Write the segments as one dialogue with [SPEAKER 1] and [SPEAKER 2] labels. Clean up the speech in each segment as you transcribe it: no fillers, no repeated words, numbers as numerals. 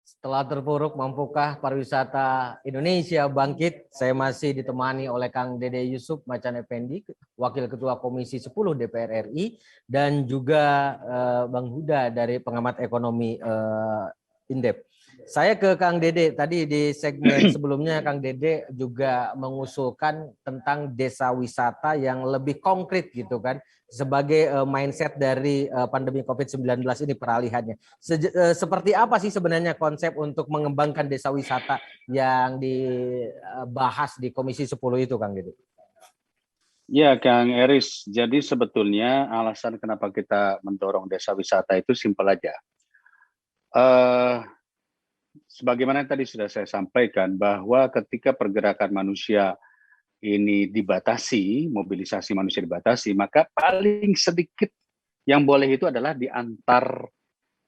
[SPEAKER 1] Setelah terpuruk, mampukah pariwisata Indonesia bangkit? Saya masih ditemani oleh Kang Dede Yusuf Macan Effendi, Wakil Ketua Komisi 10 DPR RI, dan juga Bang Huda dari pengamat ekonomi Indep. Saya ke Kang Dede, tadi di segmen sebelumnya Kang Dede juga mengusulkan tentang desa wisata yang lebih konkret gitu kan, sebagai mindset dari pandemi COVID-19 ini peralihannya. Seperti apa sih sebenarnya konsep untuk mengembangkan desa wisata yang dibahas di Komisi 10 itu, Kang Dede?
[SPEAKER 2] Ya, Kang Eris. Jadi sebetulnya alasan kenapa kita mendorong desa wisata itu simpel aja. Sebagaimana tadi sudah saya sampaikan bahwa ketika pergerakan manusia ini dibatasi, mobilisasi manusia dibatasi, maka paling sedikit yang boleh itu adalah di antar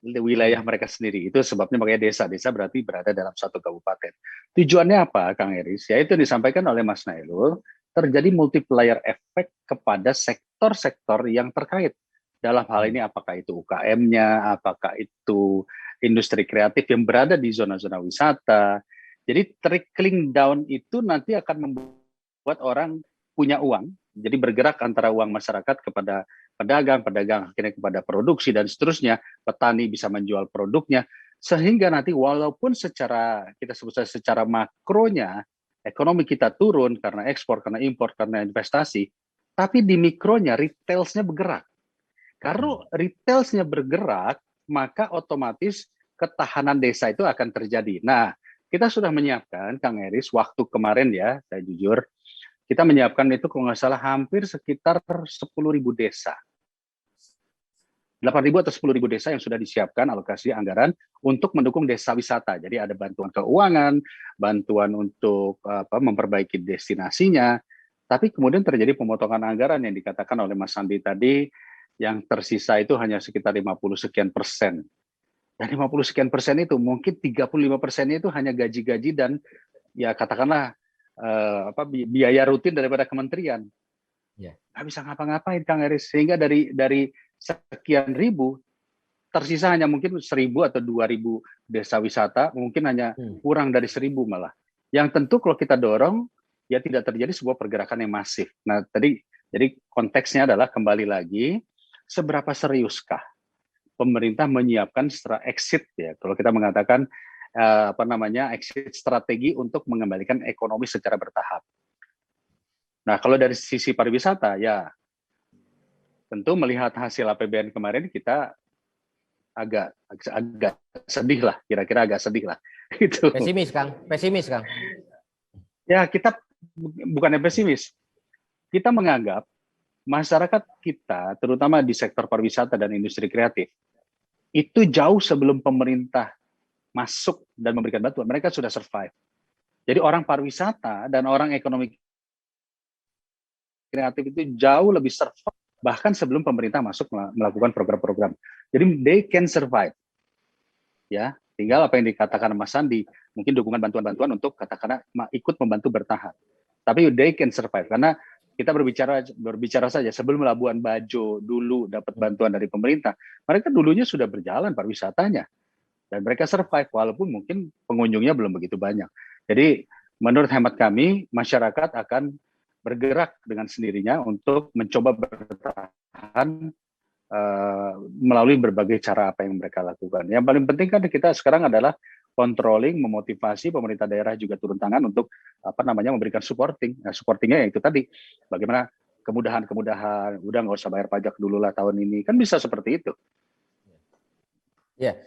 [SPEAKER 2] wilayah mereka sendiri. Itu sebabnya makanya desa-desa berarti berada dalam satu kabupaten. Tujuannya apa, Kang Eris? Yaitu disampaikan oleh Mas Nailul, terjadi multiplier efek kepada sektor-sektor yang terkait. Dalam hal ini apakah itu UKM-nya, apakah itu industri kreatif yang berada di zona-zona wisata. Jadi trickling down itu nanti akan membuat orang punya uang, jadi bergerak antara uang masyarakat kepada pedagang, pedagang akhirnya kepada produksi dan seterusnya, petani bisa menjual produknya, sehingga nanti walaupun secara kita sebut secara makronya ekonomi kita turun karena ekspor, karena impor, karena investasi, tapi di mikronya retailsnya bergerak. Karena retailsnya bergerak, maka otomatis ketahanan desa itu akan terjadi. Nah, kita sudah menyiapkan, Kang Eris, waktu kemarin ya, saya jujur, kita menyiapkan itu kalau nggak salah hampir sekitar 10.000 desa. 8.000 atau 10.000 desa yang sudah disiapkan alokasi anggaran untuk mendukung desa wisata. Jadi ada bantuan keuangan, bantuan untuk memperbaiki destinasinya, tapi kemudian terjadi pemotongan anggaran yang dikatakan oleh Mas Sandi tadi, yang tersisa itu hanya sekitar 50 sekian persen. Dan 50 sekian persen itu mungkin 35%-nya itu hanya gaji-gaji dan ya katakanlah biaya rutin daripada kementerian. Nggak bisa ngapa-ngapain, Kang Eris. Sehingga dari sekian ribu, tersisa hanya mungkin 1.000 atau 2.000 desa wisata, mungkin hanya kurang dari 1.000 malah. Yang tentu kalau kita dorong, ya tidak terjadi sebuah pergerakan yang masif. Nah, jadi konteksnya adalah kembali lagi, seberapa seriuskah pemerintah menyiapkan setelah exit ya. Kalau kita mengatakan exit strategi untuk mengembalikan ekonomi secara bertahap. Nah, kalau dari sisi pariwisata ya tentu melihat hasil APBN kemarin kita agak sedih lah, kira-kira agak sedih lah. Gitu.
[SPEAKER 1] Pesimis, Kang.
[SPEAKER 2] Ya, kita bukan pesimis. Kita menganggap masyarakat kita, terutama di sektor pariwisata dan industri kreatif, itu jauh sebelum pemerintah masuk dan memberikan bantuan, mereka sudah survive. Jadi orang pariwisata dan orang ekonomi kreatif itu jauh lebih survive bahkan sebelum pemerintah masuk melakukan program-program. Jadi they can survive. Ya, tinggal apa yang dikatakan Mas Sandi, mungkin dukungan bantuan-bantuan untuk katakanlah ikut membantu bertahan. Tapi they can survive karena kita berbicara saja sebelum Labuan Bajo dulu dapat bantuan dari pemerintah, mereka dulunya sudah berjalan pariwisatanya dan mereka survive walaupun mungkin pengunjungnya belum begitu banyak. Jadi menurut hemat kami masyarakat akan bergerak dengan sendirinya untuk mencoba bertahan melalui berbagai cara apa yang mereka lakukan. Yang paling penting kan kita sekarang adalah controlling, memotivasi pemerintah daerah juga turun tangan untuk memberikan supporting. Nah, supportingnya ya itu tadi, bagaimana kemudahan-kemudahan, udah nggak usah bayar pajak dulu lah tahun ini, kan bisa seperti itu.
[SPEAKER 1] Ya,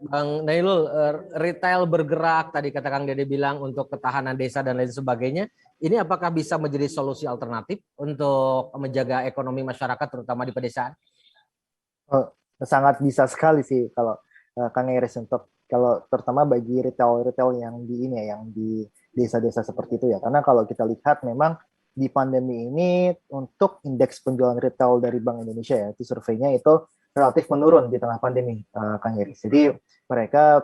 [SPEAKER 1] Bang Nailul, retail bergerak tadi kata Kang Dede bilang untuk ketahanan desa dan lain sebagainya. Ini apakah bisa menjadi solusi alternatif untuk menjaga ekonomi masyarakat terutama di pedesaan?
[SPEAKER 3] Sangat bisa sekali sih kalau Kang Iris, untuk kalau terutama bagi retail yang di desa-desa seperti itu ya. Karena kalau kita lihat memang di pandemi ini untuk indeks penjualan retail dari Bank Indonesia ya, itu surveinya itu relatif menurun di tengah pandemi, Kang Iris. Jadi mereka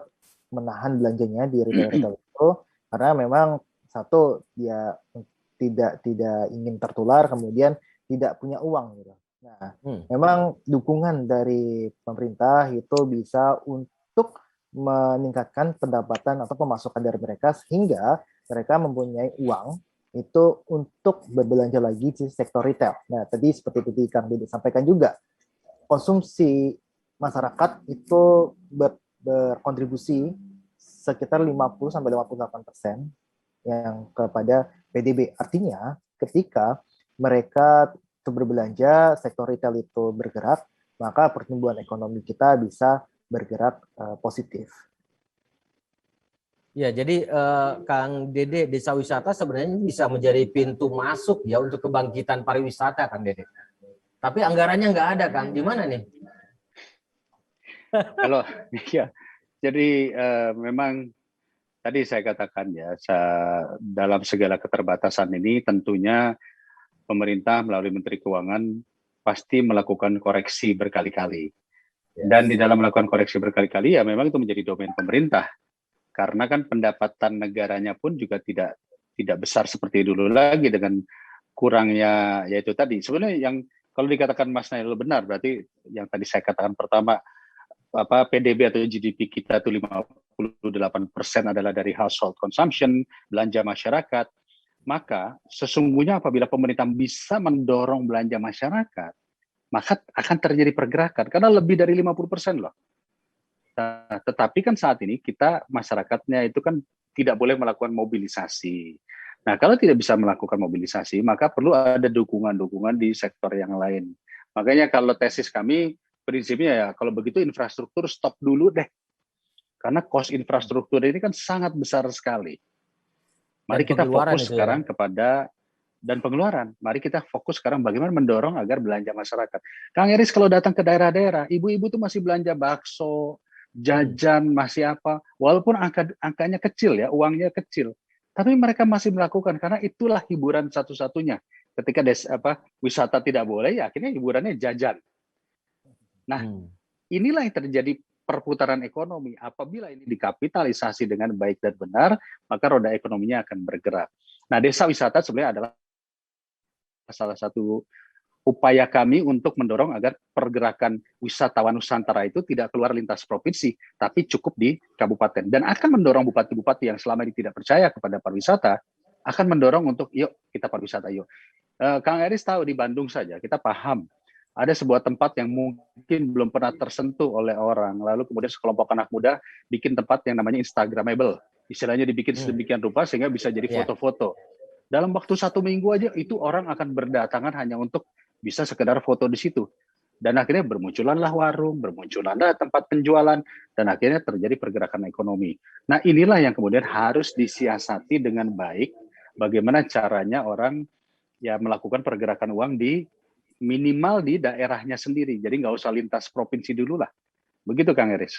[SPEAKER 3] menahan belanjanya di retail itu karena memang satu dia tidak ingin tertular, kemudian tidak punya uang gitu. Nah, memang dukungan dari pemerintah itu bisa untuk meningkatkan pendapatan atau pemasukan dari mereka sehingga mereka mempunyai uang itu untuk berbelanja lagi di sektor retail. Nah, tadi seperti itu Kang Dede sampaikan juga, konsumsi masyarakat itu berkontribusi sekitar 50-58% yang kepada PDB. Artinya, ketika mereka berbelanja, sektor retail itu bergerak, maka pertumbuhan ekonomi kita bisa bergerak positif.
[SPEAKER 1] Ya, jadi Kang Dede, desa wisata sebenarnya bisa menjadi pintu masuk ya untuk kebangkitan pariwisata, Kang Dede. Tapi anggarannya nggak ada, Kang. Gimana nih?
[SPEAKER 2] Kalau ya, jadi memang tadi saya katakan ya, dalam segala keterbatasan ini tentunya pemerintah melalui Menteri Keuangan pasti melakukan koreksi berkali-kali. Dan di dalam melakukan koreksi berkali-kali ya memang itu menjadi domain pemerintah. Karena kan pendapatan negaranya pun juga tidak besar seperti dulu lagi dengan kurangnya yaitu tadi. Sebenarnya yang kalau dikatakan Mas Nail benar, berarti yang tadi saya katakan pertama, PDB atau GDP kita itu 58% adalah dari household consumption, belanja masyarakat. Maka sesungguhnya apabila pemerintah bisa mendorong belanja masyarakat, maka akan terjadi pergerakan karena lebih dari 50% loh. Nah, tetapi kan saat ini kita masyarakatnya itu kan tidak boleh melakukan mobilisasi. Nah, kalau tidak bisa melakukan mobilisasi, maka perlu ada dukungan-dukungan di sektor yang lain. Makanya kalau tesis kami, prinsipnya ya kalau begitu infrastruktur stop dulu deh. Karena cost infrastruktur ini kan sangat besar sekali. Mari kita fokus sekarang kepada dan pengeluaran. Mari kita fokus sekarang bagaimana mendorong agar belanja masyarakat. Kang Eris kalau datang ke daerah-daerah, ibu-ibu tuh masih belanja bakso, jajan, masih apa. Walaupun angkanya kecil ya, uangnya kecil. Tapi mereka masih melakukan karena itulah hiburan satu-satunya. Ketika wisata tidak boleh, ya akhirnya hiburannya jajan. Nah, inilah yang terjadi perputaran ekonomi. Apabila ini dikapitalisasi dengan baik dan benar, maka roda ekonominya akan bergerak. Nah, desa wisata sebenarnya adalah salah satu upaya kami untuk mendorong agar pergerakan wisatawan Nusantara itu tidak keluar lintas provinsi, tapi cukup di kabupaten. Dan akan mendorong bupati-bupati yang selama ini tidak percaya kepada pariwisata, akan mendorong untuk, yuk kita pariwisata, yuk. Kang Eris tahu di Bandung saja, kita paham, ada sebuah tempat yang mungkin belum pernah tersentuh oleh orang, lalu kemudian sekelompok anak muda bikin tempat yang namanya Instagramable. Istilahnya dibikin sedemikian rupa sehingga bisa jadi foto-foto. Dalam waktu 1 minggu aja itu orang akan berdatangan hanya untuk bisa sekedar foto di situ. Dan akhirnya bermunculanlah warung, bermunculanlah tempat penjualan, dan akhirnya terjadi pergerakan ekonomi. Nah, inilah yang kemudian harus disiasati dengan baik, bagaimana caranya orang ya melakukan pergerakan uang di minimal di daerahnya sendiri. Jadi nggak usah lintas provinsi dulu lah. Begitu Kang Eris.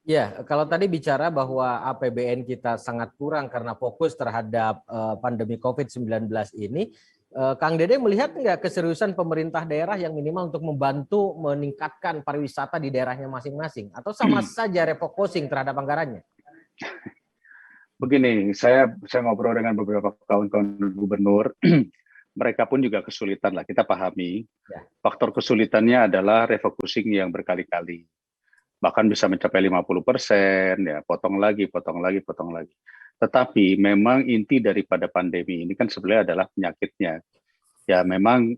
[SPEAKER 1] Ya, kalau tadi bicara bahwa APBN kita sangat kurang karena fokus terhadap pandemi COVID-19 ini, Kang Dede melihat nggak keseriusan pemerintah daerah yang minimal untuk membantu meningkatkan pariwisata di daerahnya masing-masing? Atau sama saja refocusing terhadap anggarannya?
[SPEAKER 2] Begini, saya ngobrol dengan beberapa kawan-kawan gubernur, mereka pun juga kesulitan lah, kita pahami. Faktor kesulitannya adalah refocusing yang berkali-kali. Bahkan bisa mencapai 50%, ya potong lagi. Tetapi memang inti daripada pandemi ini kan sebenarnya adalah penyakitnya. Ya memang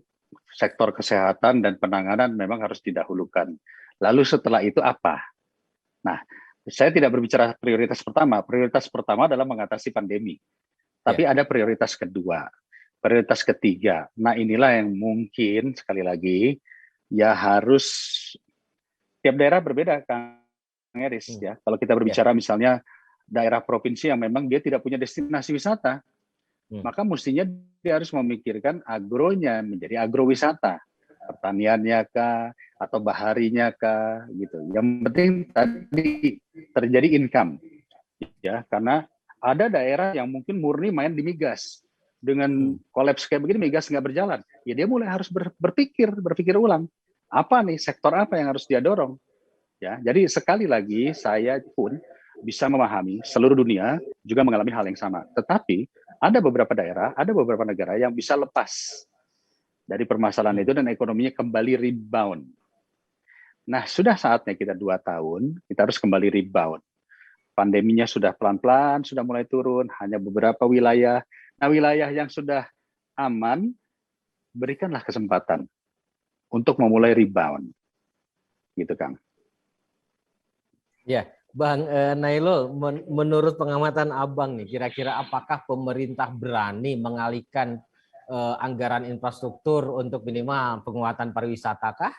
[SPEAKER 2] sektor kesehatan dan penanganan memang harus didahulukan. Lalu setelah itu apa? Nah, saya tidak berbicara prioritas pertama. Prioritas pertama adalah mengatasi pandemi. Tapi ada prioritas kedua, prioritas ketiga. Nah inilah yang mungkin sekali lagi ya harus tiap daerah berbeda, Kang Eris. Ya, kalau kita berbicara misalnya daerah provinsi yang memang dia tidak punya destinasi wisata, maka mestinya dia harus memikirkan agronya menjadi agrowisata, pertaniannya kah atau baharinya kah, gitu. Yang penting tadi terjadi income, ya, karena ada daerah yang mungkin murni main di migas. Dengan kolaps kayak begini migas nggak berjalan, ya dia mulai harus berpikir ulang. Apa nih sektor apa yang harus dia dorong? Ya, jadi sekali lagi saya pun bisa memahami seluruh dunia juga mengalami hal yang sama. Tetapi ada beberapa daerah, ada beberapa negara yang bisa lepas dari permasalahan itu dan ekonominya kembali rebound. Nah, sudah saatnya kita 2 tahun, kita harus kembali rebound. pandeminya sudah pelan-pelan, sudah mulai turun, hanya beberapa wilayah. Nah, wilayah yang sudah aman, berikanlah kesempatan untuk memulai rebound, gitu Kang.
[SPEAKER 1] Ya, Bang Nailul, menurut pengamatan Abang nih, kira-kira apakah pemerintah berani mengalihkan anggaran infrastruktur untuk minimal penguatan pariwisata kah?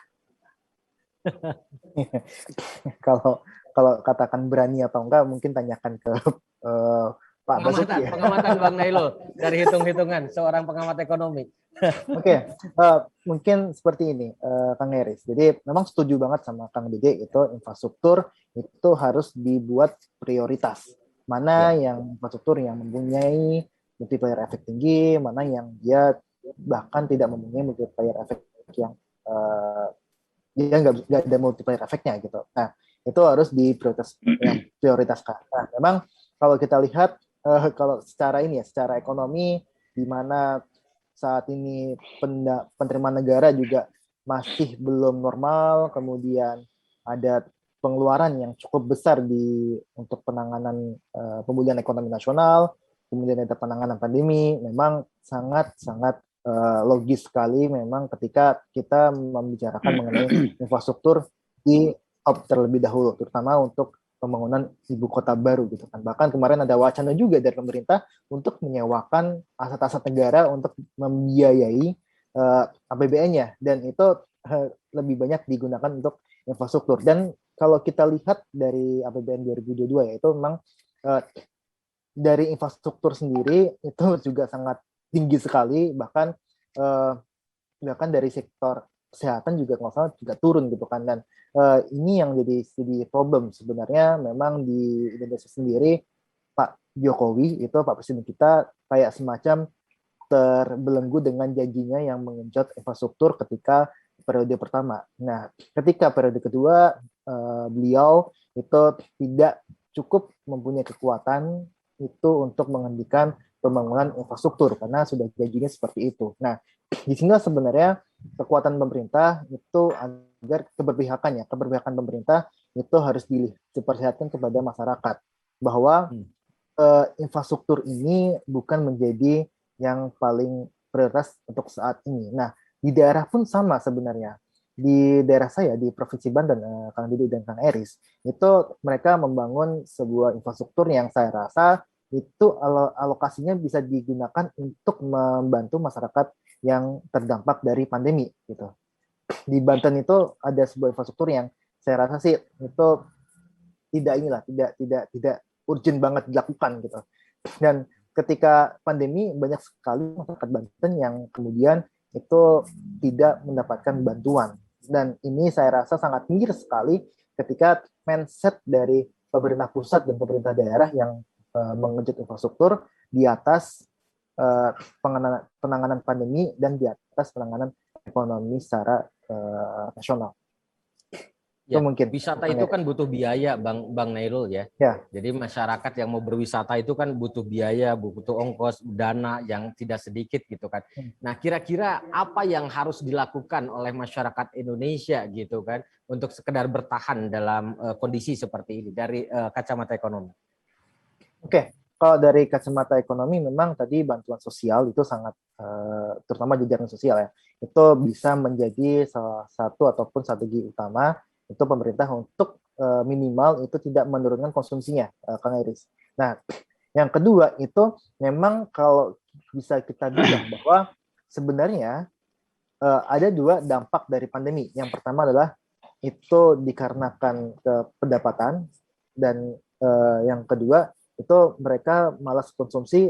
[SPEAKER 3] Kalau kalau katakan berani atau enggak, mungkin tanyakan ke Pak Basuki.
[SPEAKER 1] Pengamatan Bang Nailul dari hitung-hitungan seorang pengamat ekonomi.
[SPEAKER 3] Oke, mungkin seperti ini, Kang Eris. Jadi memang setuju banget sama Kang Dede, itu infrastruktur itu harus dibuat prioritas. Mana yang infrastruktur yang mempunyai multiplier efek tinggi, mana yang dia bahkan tidak mempunyai multiplier efek yang dia nggak ada multiplier efeknya gitu. Nah, itu harus diprioritaskan. Nah, memang kalau kita lihat kalau secara ini ya, secara ekonomi, di mana saat ini penerimaan negara juga masih belum normal, kemudian ada pengeluaran yang cukup besar untuk penanganan pemulihan ekonomi nasional, kemudian ada penanganan pandemi, memang sangat-sangat logis sekali memang ketika kita membicarakan mengenai infrastruktur di top terlebih dahulu, terutama untuk pembangunan ibu kota baru gitu kan. Bahkan kemarin ada wacana juga dari pemerintah untuk menyewakan aset-aset negara untuk membiayai APBN-nya, dan itu lebih banyak digunakan untuk infrastruktur. Dan kalau kita lihat dari APBN 2022 ya, itu memang dari infrastruktur sendiri itu juga sangat tinggi sekali, bahkan dari sektor kesehatan juga nggak salah juga turun gitu kan. Dan ini yang jadi problem sebenarnya. Memang di Indonesia sendiri Pak Jokowi itu, Pak Presiden kita, kayak semacam terbelenggu dengan janjinya yang mengenjot infrastruktur ketika periode pertama. Nah, ketika periode kedua beliau itu tidak cukup mempunyai kekuatan itu untuk menghentikan pembangunan infrastruktur karena sudah janjinya seperti itu. Nah, di sini sebenarnya kekuatan pemerintah itu agar keberpihakan pemerintah itu harus diperlihatkan kepada masyarakat bahwa infrastruktur ini bukan menjadi yang paling prioritas untuk saat ini. Nah, di daerah pun sama sebenarnya. Di daerah saya di Provinsi Banten, Kang Didi dan Kang Eris, itu mereka membangun sebuah infrastruktur yang saya rasa itu alokasinya bisa digunakan untuk membantu masyarakat yang terdampak dari pandemi gitu. Di Banten itu ada sebuah infrastruktur yang saya rasa sih itu tidak urgent banget dilakukan gitu. Dan ketika pandemi banyak sekali masyarakat Banten yang kemudian itu tidak mendapatkan bantuan. Dan ini saya rasa sangat miris sekali ketika mindset dari pemerintah pusat dan pemerintah daerah yang mengejut infrastruktur di atas penanganan pandemi dan di atas penanganan ekonomi secara nasional.
[SPEAKER 1] Ya,
[SPEAKER 3] itu mungkin
[SPEAKER 1] wisata itu kan butuh biaya, Bang Nailul ya. Jadi masyarakat yang mau berwisata itu kan butuh biaya, butuh ongkos, dana yang tidak sedikit gitu kan. Nah, kira-kira apa yang harus dilakukan oleh masyarakat Indonesia gitu kan untuk sekedar bertahan dalam kondisi seperti ini dari kacamata ekonomi? Oke,
[SPEAKER 3] kalau dari kacamata ekonomi memang tadi bantuan sosial itu sangat terutama jajaran sosial ya, itu bisa menjadi salah satu ataupun strategi utama itu pemerintah untuk minimal itu tidak menurunkan konsumsinya, Kang Iris. Nah, yang kedua itu memang kalau bisa kita bilang bahwa sebenarnya ada dua dampak dari pandemi. Yang pertama adalah itu dikarenakan pendapatan, dan yang kedua itu mereka malas konsumsi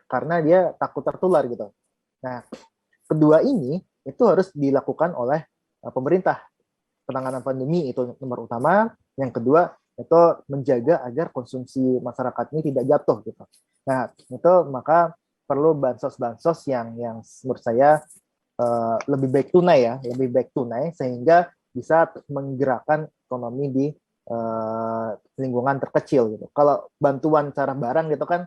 [SPEAKER 3] karena dia takut tertular gitu. Nah, kedua ini itu harus dilakukan oleh pemerintah. Penanganan pandemi itu nomor utama. Yang kedua itu menjaga agar konsumsi masyarakat ini tidak jatuh gitu. Nah, itu maka perlu bansos-bansos yang menurut saya lebih baik tunai sehingga bisa menggerakkan ekonomi di lingkungan terkecil gitu. Kalau bantuan cara barang gitu kan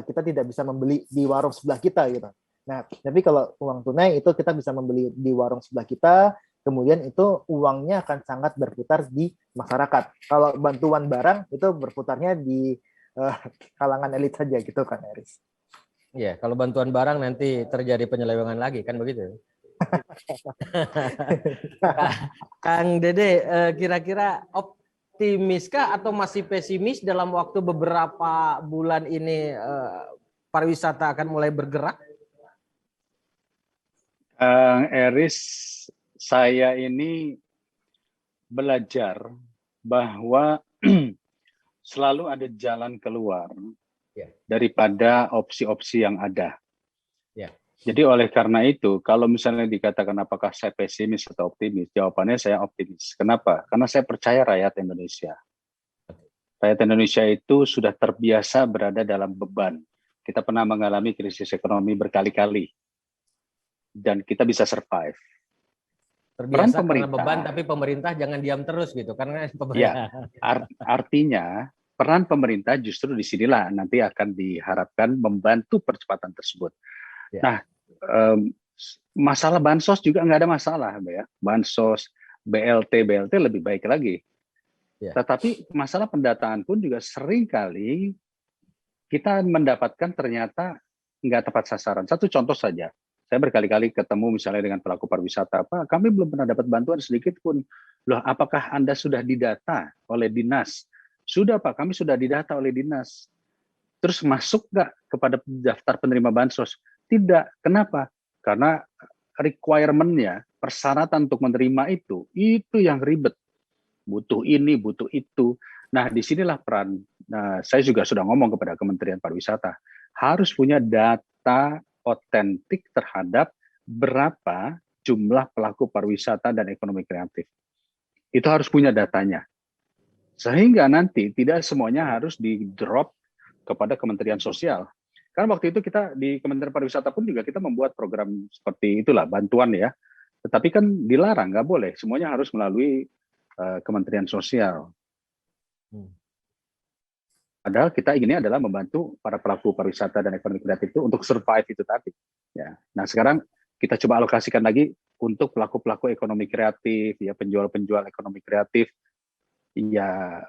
[SPEAKER 3] kita tidak bisa membeli di warung sebelah kita gitu. Nah, tapi kalau uang tunai itu kita bisa membeli di warung sebelah kita, kemudian itu uangnya akan sangat berputar di masyarakat. Kalau bantuan barang itu berputarnya di kalangan elit saja gitu kan, Eris.
[SPEAKER 1] Iya, kalau bantuan barang nanti terjadi penyelewengan lagi kan begitu. Kang Dede, kira-kira optimiskah atau masih pesimis dalam waktu beberapa bulan ini pariwisata akan mulai bergerak?
[SPEAKER 2] Eris, saya ini belajar bahwa selalu ada jalan keluar daripada opsi-opsi yang ada. Jadi oleh karena itu, kalau misalnya dikatakan apakah saya pesimis atau optimis, jawabannya saya optimis. Kenapa? Karena saya percaya rakyat Indonesia. Rakyat Indonesia itu sudah terbiasa berada dalam beban. Kita pernah mengalami krisis ekonomi berkali-kali. Dan kita bisa survive.
[SPEAKER 1] Terbiasa karena beban, tapi pemerintah jangan diam terus gitu. Karena
[SPEAKER 2] ya, artinya peran pemerintah justru disinilah nanti akan diharapkan membantu percepatan tersebut. Nah, masalah bansos juga nggak ada masalah, ya. Bansos, BLT lebih baik lagi. Tetapi masalah pendataan pun juga sering kali kita mendapatkan ternyata nggak tepat sasaran. Satu contoh saja, saya berkali-kali ketemu misalnya dengan pelaku pariwisata, Pak, kami belum pernah dapat bantuan sedikit pun. Loh, apakah Anda sudah didata oleh dinas? Sudah, Pak, kami sudah didata oleh dinas. Terus masuk nggak kepada daftar penerima bansos? Tidak. Kenapa? Karena requirement-nya, persyaratan untuk menerima itu yang ribet. Butuh ini, butuh itu. Nah, disinilah peran. Nah, saya juga sudah ngomong kepada Kementerian Pariwisata, harus punya data otentik terhadap berapa jumlah pelaku pariwisata dan ekonomi kreatif. Itu harus punya datanya. Sehingga nanti tidak semuanya harus di-drop kepada Kementerian Sosial. Karena waktu itu kita di Kementerian Pariwisata pun juga kita membuat program seperti itulah, bantuan ya. Tetapi kan dilarang, nggak boleh. Semuanya harus melalui Kementerian Sosial. Padahal kita inginnya adalah membantu para pelaku pariwisata dan ekonomi kreatif itu untuk survive itu tadi. Ya. Nah sekarang kita coba alokasikan lagi untuk pelaku-pelaku ekonomi kreatif, ya penjual-penjual ekonomi kreatif. Ya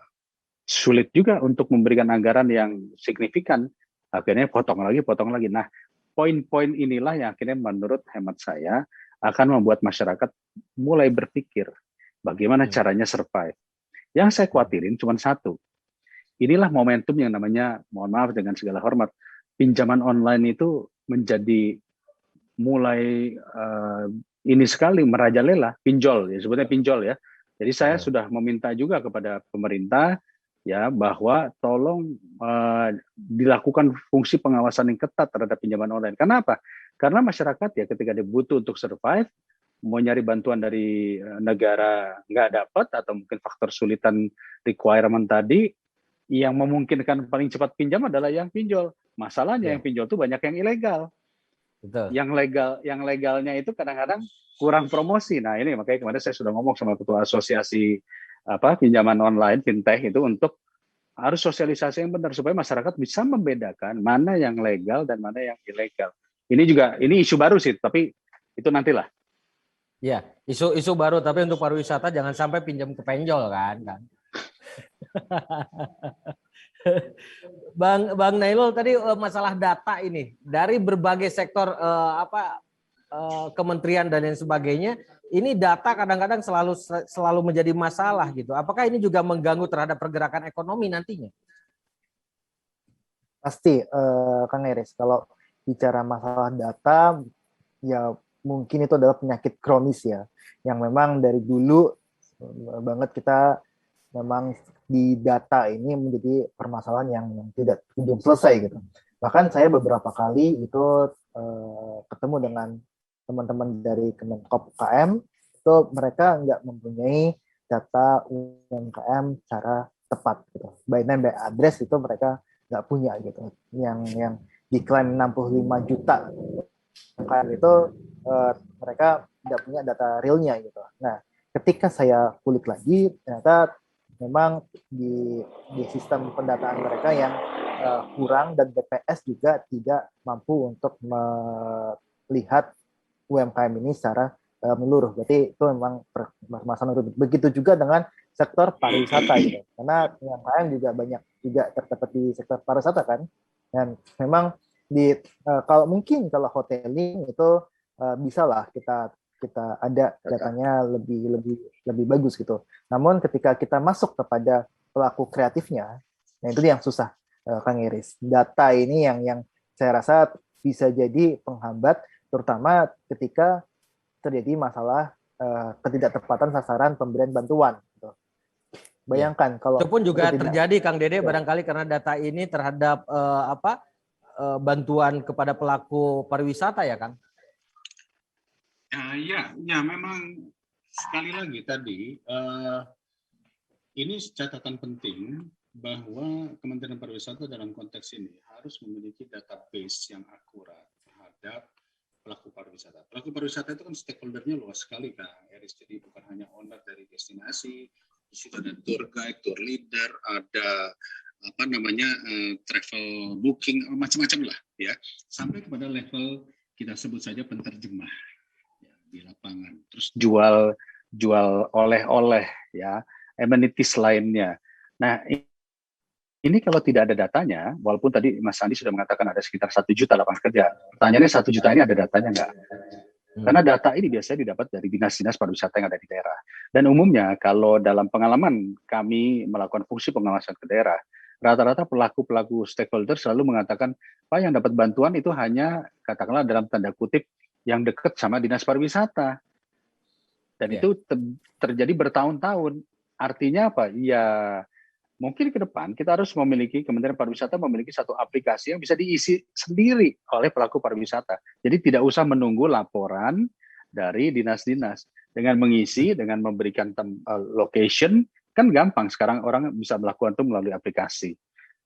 [SPEAKER 2] sulit juga untuk memberikan anggaran yang signifikan. Akhirnya potong lagi. Nah, poin-poin inilah yang akhirnya menurut hemat saya akan membuat masyarakat mulai berpikir bagaimana caranya survive. Yang saya khawatirin cuma satu. Inilah momentum yang namanya, mohon maaf dengan segala hormat, pinjaman online itu menjadi mulai ini sekali merajalela, pinjol ya, sebutnya pinjol ya. Jadi saya sudah meminta juga kepada pemerintah ya bahwa tolong dilakukan fungsi pengawasan yang ketat terhadap pinjaman online. Kenapa? Karena masyarakat ya ketika dia butuh untuk survive, mau nyari bantuan dari negara nggak dapat atau mungkin faktor sulitan requirement tadi, yang memungkinkan paling cepat pinjam adalah yang pinjol. Masalahnya yang pinjol itu banyak yang ilegal. Betul. Yang legalnya itu kadang-kadang kurang promosi. Nah ini makanya kemarin saya sudah ngomong sama ketua asosiasi pinjaman online fintech itu untuk harus sosialisasi yang benar supaya masyarakat bisa membedakan mana yang legal dan mana yang ilegal. Ini isu baru sih, tapi itu nantilah.
[SPEAKER 1] Ya, isu baru, tapi untuk pariwisata jangan sampai pinjam ke penjol kan. Bang Nailul tadi masalah data ini dari berbagai sektor kementerian dan lain sebagainya, ini data kadang-kadang selalu menjadi masalah gitu. Apakah ini juga mengganggu terhadap pergerakan ekonomi nantinya?
[SPEAKER 3] Pasti, Kang Eris, kalau bicara masalah data, ya mungkin itu adalah penyakit kronis ya, yang memang dari dulu banget kita memang di data ini menjadi permasalahan yang tidak kunjung selesai gitu. Bahkan saya beberapa kali itu ketemu dengan teman-teman dari Kemenkop UKM, itu mereka nggak mempunyai data UMKM secara tepat gitu. By name by address itu mereka nggak punya gitu. Yang diklaim 65 juta UMKM itu mereka nggak punya data realnya gitu. Nah, ketika saya kulik lagi, ternyata memang di sistem pendataan mereka yang kurang dan BPS juga tidak mampu untuk melihat UMKM ini secara menyeluruh. Berarti itu memang permasalahan. Begitu juga dengan sektor pariwisata gitu. Karena UMKM juga banyak juga terdapat di sektor pariwisata kan. Dan memang kalau mungkin kalau hoteling itu bisa lah kita ada datanya lebih bagus gitu. Namun ketika kita masuk kepada pelaku kreatifnya, nah itu yang susah, Kang Iris. Data ini yang saya rasa bisa jadi penghambat, terutama ketika terjadi masalah ketidaktepatan sasaran pemberian bantuan. Gitu. Bayangkan kalau
[SPEAKER 1] itu pun juga terjadi, Kang Dede, barangkali karena data ini terhadap bantuan kepada pelaku pariwisata ya, Kang?
[SPEAKER 2] Ya, memang sekali lagi tadi ini catatan penting bahwa Kementerian Pariwisata dalam konteks ini harus memiliki database yang akurat terhadap pelaku pariwisata. Pelaku pariwisata itu kan stakeholder-nya luas sekali, Kang Eris. Jadi bukan hanya owner dari destinasi, di situ ada tour guide, tour leader, ada travel booking, macam-macam lah ya. Sampai kepada level kita sebut saja penterjemah ya, di lapangan. Terus jual oleh-oleh ya, amenities lainnya. Nah, ini kalau tidak ada datanya, walaupun tadi Mas Andi sudah mengatakan ada sekitar 1 juta lapangan kerja, pertanyaannya 1 juta ini ada datanya nggak? Karena data ini biasanya didapat dari dinas-dinas pariwisata yang ada di daerah. Dan umumnya kalau dalam pengalaman kami melakukan fungsi pengawasan ke daerah, rata-rata pelaku-pelaku stakeholder selalu mengatakan, Pak, yang dapat bantuan itu hanya katakanlah dalam tanda kutip yang dekat sama dinas pariwisata. Dan itu terjadi bertahun-tahun. Artinya apa? Ya mungkin ke depan kita harus memiliki, Kementerian Pariwisata memiliki satu aplikasi yang bisa diisi sendiri oleh pelaku pariwisata. Jadi tidak usah menunggu laporan dari dinas-dinas. Dengan mengisi, dengan memberikan location, kan gampang. Sekarang orang bisa melakukan itu melalui aplikasi.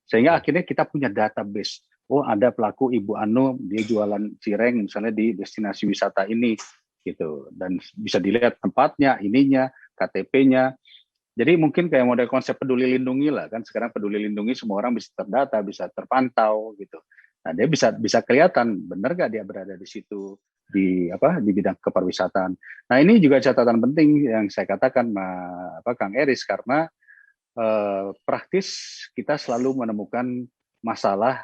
[SPEAKER 2] Sehingga akhirnya kita punya database. Oh, ada pelaku Ibu Anu, dia jualan cireng misalnya di destinasi wisata ini, gitu. Dan bisa dilihat tempatnya, ininya, KTP-nya. Jadi mungkin kayak model konsep peduli lindungi lah kan, sekarang peduli lindungi semua orang bisa terdata, bisa terpantau gitu. Nah, dia bisa kelihatan benar nggak dia berada di situ di bidang kepariwisataan. Nah, ini juga catatan penting yang saya katakan Kang Eris, karena praktis kita selalu menemukan masalah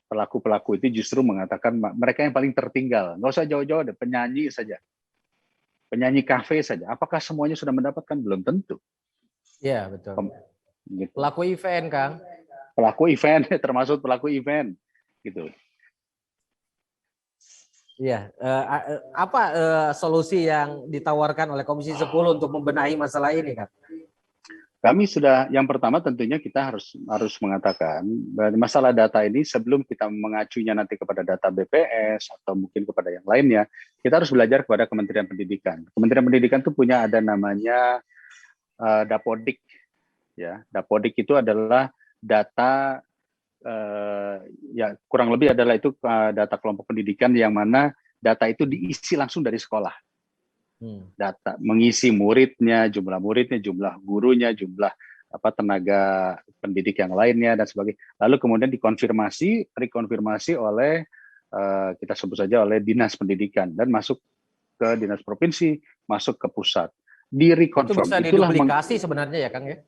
[SPEAKER 2] pelaku-pelaku itu justru mengatakan mereka yang paling tertinggal. Nggak usah jauh-jauh, ada penyanyi saja. Penyanyi kafe saja. Apakah semuanya sudah mendapatkan? Belum tentu.
[SPEAKER 1] Iya, betul.
[SPEAKER 2] Gitu.
[SPEAKER 1] Pelaku event, Kang.
[SPEAKER 2] Pelaku event, termasuk pelaku event, gitu.
[SPEAKER 1] Iya, apa solusi yang ditawarkan oleh Komisi 10 untuk membenahi masalah ini, Kang?
[SPEAKER 2] Kami sudah, yang pertama tentunya kita harus mengatakan masalah data ini sebelum kita mengacunya nanti kepada data BPS atau mungkin kepada yang lainnya, kita harus belajar kepada Kementerian Pendidikan. Kementerian Pendidikan itu punya ada namanya Dapodik, ya. Dapodik itu adalah data ya kurang lebih adalah itu data kelompok pendidikan yang mana data itu diisi langsung dari sekolah. Data mengisi muridnya, jumlah gurunya, jumlah tenaga pendidik yang lainnya dan sebagainya. Lalu kemudian rekonfirmasi oleh kita sebut saja oleh dinas pendidikan dan masuk ke dinas provinsi, masuk ke pusat.
[SPEAKER 1] Itu bisa diduplikasi sebenarnya ya, Kang ya?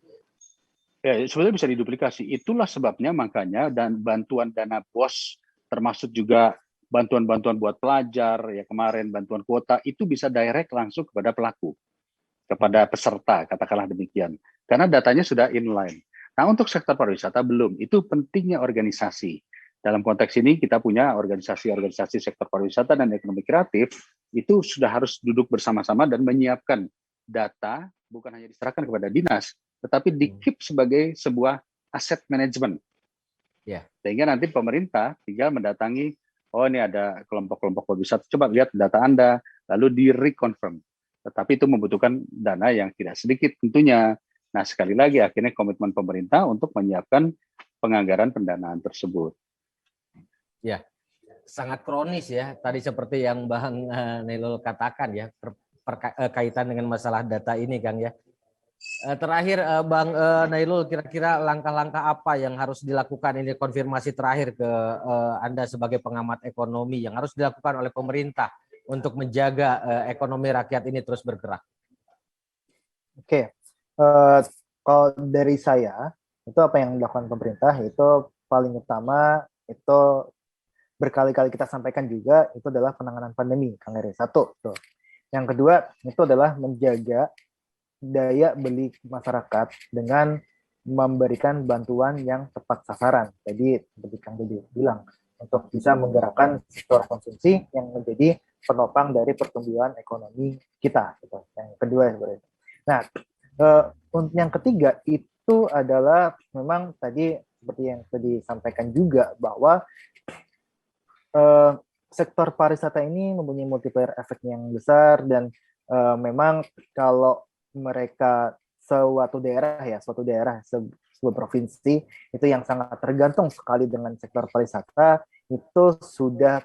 [SPEAKER 2] Ya, sebenarnya bisa diduplikasi. Itulah sebabnya makanya dan bantuan dana BOS termasuk juga bantuan-bantuan buat pelajar ya kemarin, bantuan kuota itu bisa direct langsung kepada pelaku, kepada peserta, katakanlah demikian. Karena datanya sudah inline. Nah, untuk sektor pariwisata belum. Itu pentingnya organisasi. Dalam konteks ini kita punya organisasi-organisasi sektor pariwisata dan ekonomi kreatif itu sudah harus duduk bersama-sama dan menyiapkan data bukan hanya diserahkan kepada dinas, tetapi di-keep sebagai sebuah aset manajemen. Sehingga nanti pemerintah tinggal mendatangi, oh ini ada kelompok-kelompok pariwisata, coba lihat data Anda, lalu di-reconfirm. Tetapi itu membutuhkan dana yang tidak sedikit tentunya. Nah, sekali lagi akhirnya komitmen pemerintah untuk menyiapkan penganggaran pendanaan tersebut.
[SPEAKER 1] Ya, sangat kronis ya. Tadi seperti yang Bang Nailul katakan ya, kaitan dengan masalah data ini, Kang ya. Terakhir Bang Nailul, kira-kira langkah-langkah apa yang harus dilakukan, ini konfirmasi terakhir ke Anda sebagai pengamat ekonomi, yang harus dilakukan oleh pemerintah untuk menjaga ekonomi rakyat ini terus bergerak?
[SPEAKER 3] Oke, kalau dari saya, itu apa yang dilakukan pemerintah, itu paling utama, itu berkali-kali kita sampaikan juga, itu adalah penanganan pandemi, Kang Eri. Satu, tuh. Yang kedua, itu adalah menjaga daya beli masyarakat dengan memberikan bantuan yang tepat sasaran. Jadi, seperti Kang Dede bilang, untuk bisa menggerakkan sektor konsumsi yang menjadi penopang dari pertumbuhan ekonomi kita. Gitu. Yang kedua sebenarnya. Nah, untuk yang ketiga itu adalah memang tadi seperti yang tadi disampaikan juga bahwa sektor pariwisata ini mempunyai multiplier efek yang besar dan memang kalau mereka suatu daerah, sebuah provinsi itu yang sangat tergantung sekali dengan sektor pariwisata itu sudah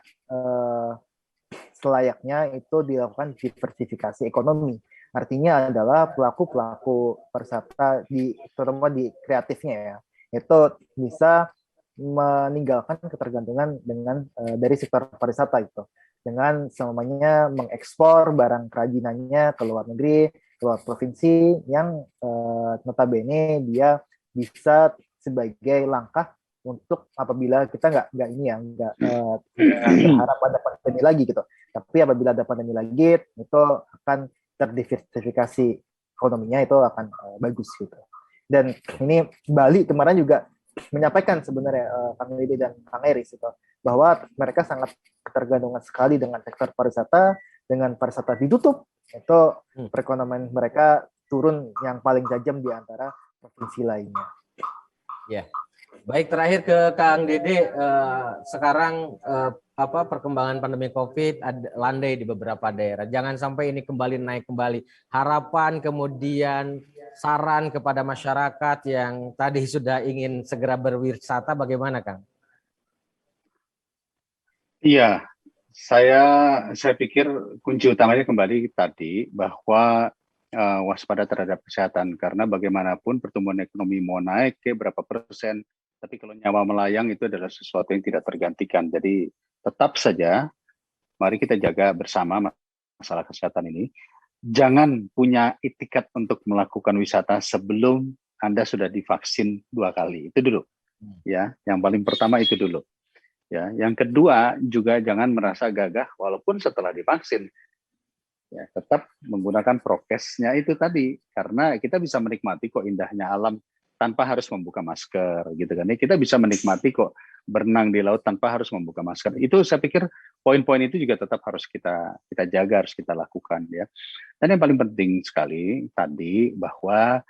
[SPEAKER 3] selayaknya itu dilakukan diversifikasi ekonomi. Artinya adalah pelaku-pelaku pariwisata terutama di kreatifnya ya, itu bisa meninggalkan ketergantungan dengan dari sektor pariwisata itu dengan semuanya mengekspor barang kerajinannya ke luar negeri, ke luar provinsi yang notabene dia bisa sebagai langkah untuk apabila kita nggak berharap ada pandemi lagi gitu, tapi apabila ada pandemi lagi itu akan terdiversifikasi ekonominya, itu akan bagus gitu. Dan ini Bali kemarin juga menyampaikan sebenarnya Kang Dede dan Kang Eris itu bahwa mereka sangat ketergantungan sekali dengan sektor pariwisata. Dengan pariwisata ditutup itu perekonomian mereka turun yang paling tajam di antara provinsi lainnya.
[SPEAKER 1] Ya, baik, terakhir ke Kang Dede, sekarang perkembangan pandemi COVID landai di beberapa daerah. Jangan sampai ini naik kembali. Harapan kemudian saran kepada masyarakat yang tadi sudah ingin segera berwisata bagaimana, Kang?
[SPEAKER 2] Iya, saya pikir kunci utamanya kembali tadi bahwa waspada terhadap kesehatan, karena bagaimanapun pertumbuhan ekonomi mau naik ke berapa persen, tapi kalau nyawa melayang itu adalah sesuatu yang tidak tergantikan. Jadi tetap saja mari kita jaga bersama masalah kesehatan ini. Jangan punya itikat untuk melakukan wisata sebelum Anda sudah divaksin 2 kali. Itu dulu. Ya, yang paling pertama itu dulu. Ya, yang kedua juga jangan merasa gagah walaupun setelah divaksin. Ya, tetap menggunakan prokesnya itu tadi, karena kita bisa menikmati kok indahnya alam tanpa harus membuka masker gitu kan. Kita bisa menikmati kok berenang di laut tanpa harus membuka masker. Itu saya pikir poin-poin itu juga tetap harus kita jaga, harus kita lakukan ya. Dan yang paling penting sekali tadi bahwa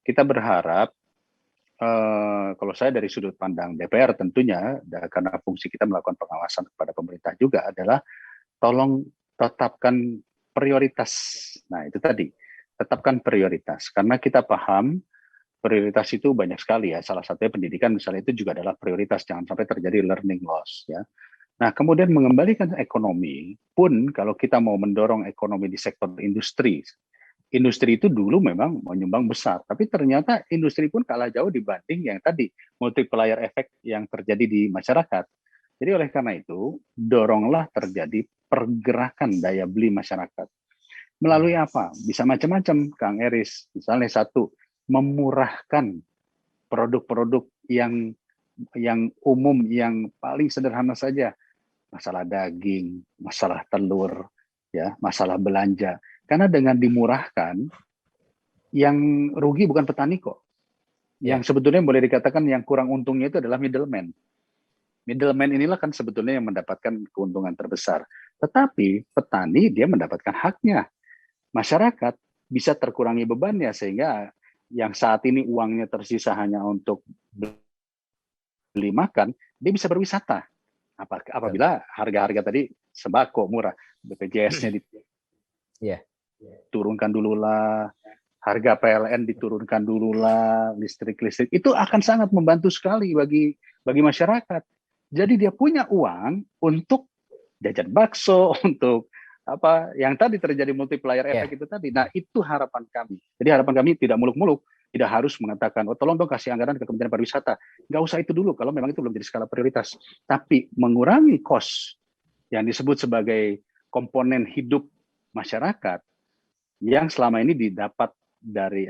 [SPEAKER 2] kita berharap kalau saya dari sudut pandang DPR tentunya, karena fungsi kita melakukan pengawasan kepada pemerintah juga adalah tolong tetapkan prioritas. Nah itu tadi, tetapkan prioritas. Karena kita paham prioritas itu banyak sekali ya. Salah satunya pendidikan misalnya itu juga adalah prioritas. Jangan sampai terjadi learning loss ya. Nah kemudian mengembalikan ekonomi pun kalau kita mau mendorong ekonomi di sektor industri. Industri itu dulu memang menyumbang besar, tapi ternyata industri pun kalah jauh dibanding yang tadi, multiplier effect yang terjadi di masyarakat. Jadi oleh karena itu, doronglah terjadi pergerakan daya beli masyarakat. Melalui apa? Bisa macam-macam, Kang Eris. Misalnya satu, memurahkan produk-produk yang umum, yang paling sederhana saja. Masalah daging, masalah telur, ya, masalah belanja. Karena dengan dimurahkan, yang rugi bukan petani kok. Yang sebetulnya boleh dikatakan yang kurang untungnya itu adalah middleman. Middleman inilah kan sebetulnya yang mendapatkan keuntungan terbesar. Tetapi petani dia mendapatkan haknya. Masyarakat bisa terkurangi bebannya sehingga yang saat ini uangnya tersisa hanya untuk beli makan, dia bisa berwisata. Apabila harga-harga tadi sembako murah, BPJS-nya turunkan dulu lah, harga PLN diturunkan dulu lah, listrik itu akan sangat membantu sekali bagi masyarakat. Jadi dia punya uang untuk jajan bakso, untuk apa yang tadi terjadi multiplier effect itu tadi. Nah itu harapan kami. Jadi harapan kami tidak muluk-muluk, tidak harus mengatakan, oh tolong dong kasih anggaran ke Kementerian Pariwisata. Nggak usah itu dulu kalau memang itu belum jadi skala prioritas. Tapi mengurangi cost yang disebut sebagai komponen hidup masyarakat yang selama ini didapat dari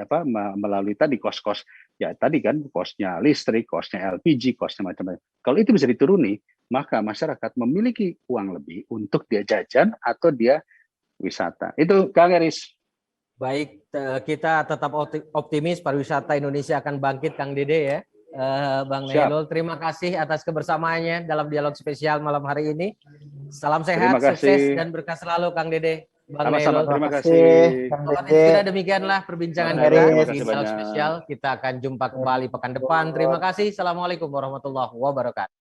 [SPEAKER 2] melalui tadi kos-kos ya tadi kan, kosnya listrik, kosnya LPG, kosnya macam-macam. Kalau itu bisa dituruni, maka masyarakat memiliki uang lebih untuk dia jajan atau dia wisata. Itu Kang Eris.
[SPEAKER 1] Baik, kita tetap optimis pariwisata Indonesia akan bangkit, Kang Dede ya. Bang Nailul, terima kasih atas kebersamaannya dalam dialog spesial malam hari ini. Salam sehat, sukses dan berkah selalu, Kang Dede. Bang
[SPEAKER 2] Sama-sama,
[SPEAKER 1] Nailul,
[SPEAKER 2] terima kasih.
[SPEAKER 1] Sudah demikianlah perbincangan kita di dialog spesial. Kita akan jumpa kembali pekan depan. Terima kasih. Assalamualaikum warahmatullahi wabarakatuh.